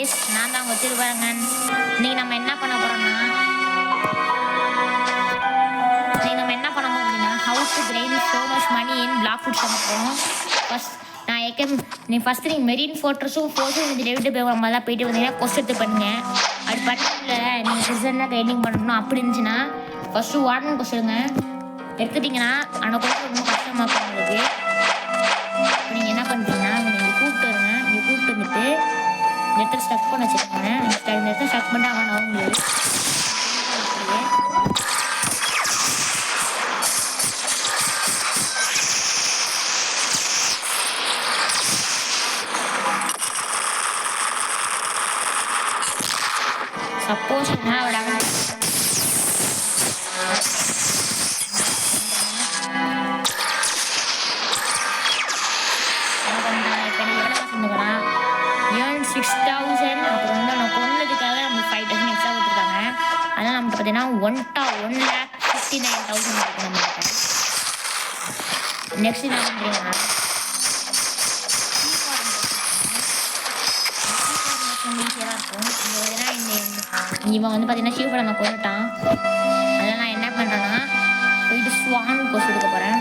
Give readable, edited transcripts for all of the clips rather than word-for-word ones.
Guys, நான் தான் உங்கள் திருவரங்கன். இன்னைக்கு நம்ம என்ன பண்ண போகிறோம்னா how to gain so much money in black food பண்ண போகிறோம். ஃபஸ்ட்டு நீங்கள் மெரின் ஃபோர்ட்ரஸும் ஃபோர்ஸும் இந்த டேவிட்டு போய் மாதிரிலாம் போயிட்டு வந்தீங்கன்னா கொஸ்ட் எடுத்து பண்ணுங்கள். அது பண்ணல நீங்கள் ப்ரிசன்லாம் கைண்டிங் பண்ணணும் அப்படி இருந்துச்சுன்னா ஃபஸ்ட்டு வார்டன் கொஸ்டுங்க எடுத்துட்டிங்கன்னா அந்த கொஸ்ட் ரொம்ப கஷ்டமாக இருக்கும் உங்களுக்கு. நீங்கள் என்ன பண்ணுறீங்கன்னா நீங்கள் கூப்பிட்டு வருங்க. நீங்கள் கூப்பிட்டு வந்துட்டு இந்த இடத்துல ஸ்டக் பண்ண வச்சுருக்காங்க. இந்த இடத்துல ஸ்டக் பண்ணிட்டு அவன் அவங்களுக்கு சப்போஸ் என்ன விடாங்க ஏர்ன் 6000. அப்புறம் வந்து நம்ம கொண்டதுக்காக நம்மளுக்கு 5000 எக்ஸ்ட்ரா கொடுத்துருக்காங்க. அதனால் நம்மகிட்ட பார்த்தீங்கன்னா 1,59,000 இருக்குது நம்மகிட்ட. நெக்ஸ்ட் என்ன பண்ணுறீங்கன்னா இவன் வந்து பார்த்தீங்கன்னா ஷீஃபை நம்ம கொண்டுட்டான். அதனால் நான் என்ன பண்ணுறேன்னா போயிட்டு ஸ்வான் கோர்ஸ் எடுக்க போகிறேன்.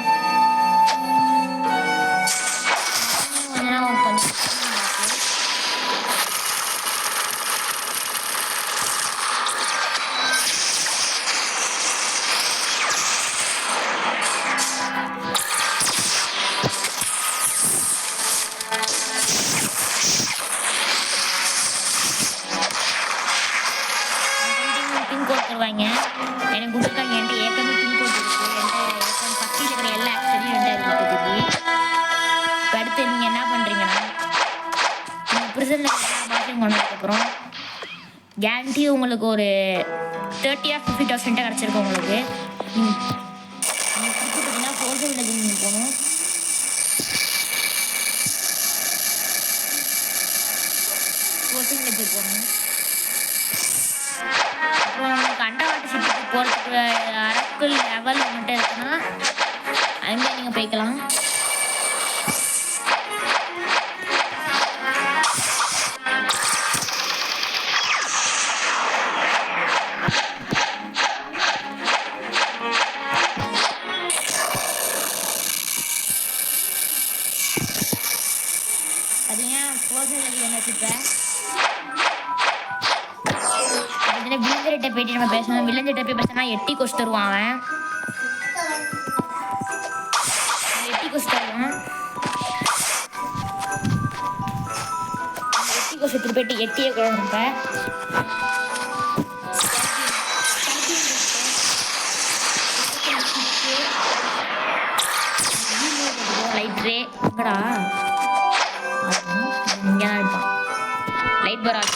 கொஞ்சம் கொடுத்துருவாங்க. எனக்கு கொடுத்துருக்காங்க. என்கிட்ட ஏற்கனவே பின் கோட் இருக்குது. என்கிட்ட பக்கத்தில் இருக்கிற எல்லா ஆக்சரையும் என்கிட்ட இருக்குது. இப்போ அடுத்து நீங்கள் என்ன பண்ணுறீங்கன்னா நீங்கள் ப்ரிசனில் எல்லா பாஷையும் கொண்டதுக்கப்புறம் கேரண்டி உங்களுக்கு ஒரு 30,000 or 50,000 கிடச்சிருக்கும் உங்களுக்கு. நீங்கள் பார்த்தீங்கன்னா ஃபோர்ஸு வில்லேஜ் நீங்கள் போகணும். ஃபோர்ஸு வில்லேஜ் போகணும். அப்புறம் உங்களுக்கு அண்டர்வாட்டர் ஷிப்புக்கு போகிறதுக்கு அரக்கு லெவல் மட்டும் இருக்குன்னா அங்கே நீங்கள் போய்க்கலாம். பார்த்தீங்கன்னா போகிறது என்ன வச்சுப்பேன் வில்லஞ்சிட்ட போயிட்டு நம்ம பேசணும். வில்லஞ்சிட்ட போய் பேசினா 8 கொஸ்ட் தருவான். அவன் 8 கொஸ்ட் தருவான். 8 கொஸ்ட் எடுத்துட்டு போயிட்டு 8 குழந்தை லைட்ரே எங்கடா இங்கே தான் இருப்பான். லைட் பராஜ்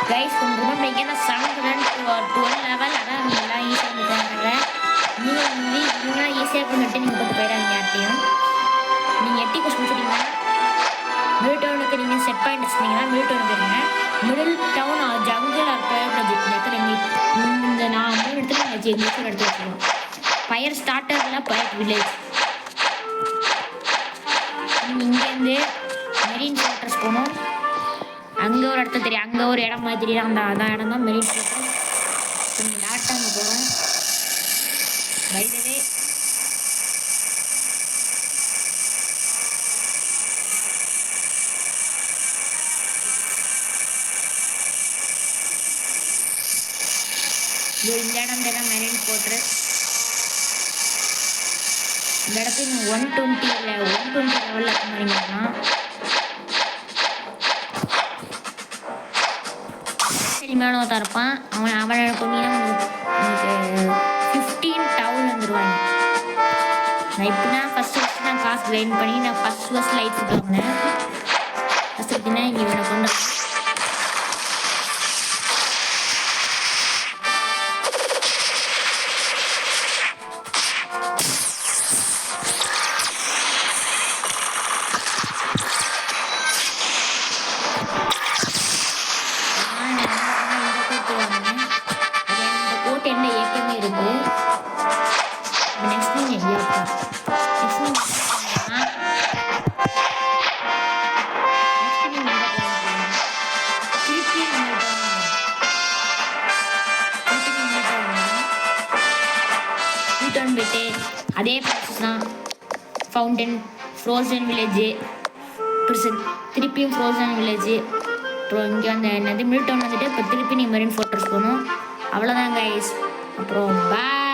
கைஸ் கொஞ்சமாக மெய்யான 712 லெவல். அதான் எல்லாம் ஈஸியாக இருக்காங்க. நீங்கள் ஈஸியாக பண்ணிட்டு நீங்கள் போட்டு போயிடாதீங்க யார்ட்டையும். நீங்கள் 8 கொஸ்ட் முடிச்சிட்டிங்கன்னா மிடில் டவுனுக்கு நீங்கள் செட் பாயிண்ட் வச்சுருந்தீங்கன்னா மிடில் டவுன் போயிருங்க. மிடில் டவுன் ஜங்கிள் இடத்துல இந்த நான் 3 இடத்துல எடுத்து வச்சுருவோம். ஃபயர் ஸ்டார்டரில் ஃபயர் வில்லேஜ். நீங்கள் இங்கேருந்து மெரின் ஃபோர்ட்ரஸ் போகணும். அங்கே ஒரு இடத்த தெரியும். அங்கே ஒரு இடம் மாதிரி தெரியும். அதான் இடம் தான் மெரின் ஃபோர்ட்ரஸ். கொஞ்சம் டேரெக்டாக அங்கே போகிறோம். வைடவே இந்த இடம் தான் மெரின் ஃபோர்ட்ரஸ். இந்த இடத்துக்கு 120 லெவலில் போனீங்கன்னா சரிமான ஒருத்தா இருப்பான். அவனை கொண்டீங்கன்னா உங்களுக்கு 15,000 வந்துடுவாங்க. நான் இப்படின்னா ஃபஸ்ட்டு நான் காசு கிளைம் பண்ணி நான் ஃபஸ்ட் லைட்ஸ் வாங்கினேன். ஃபஸ்ட்டு எப்படின்னா இங்கே இவனை கொண்டு நெக்ஸ்ட் நீங்கள் மில்டவுன் போயிட்டு அதே ப்ராசஸ் தான். ஃபவுண்டன், ஃப்ரோசன் வில்லேஜு, திருப்பியும் ஃப்ரோசன் வில்லேஜு, அப்புறம் இங்கே அந்த என்னது மில்டவுன் வந்துட்டு இப்போ திருப்பி நீ மெரின் ஃபோர்ட்ரஸ் போகணும். அவ்வளோதான் கைஸ். அப்புறம் பாய்.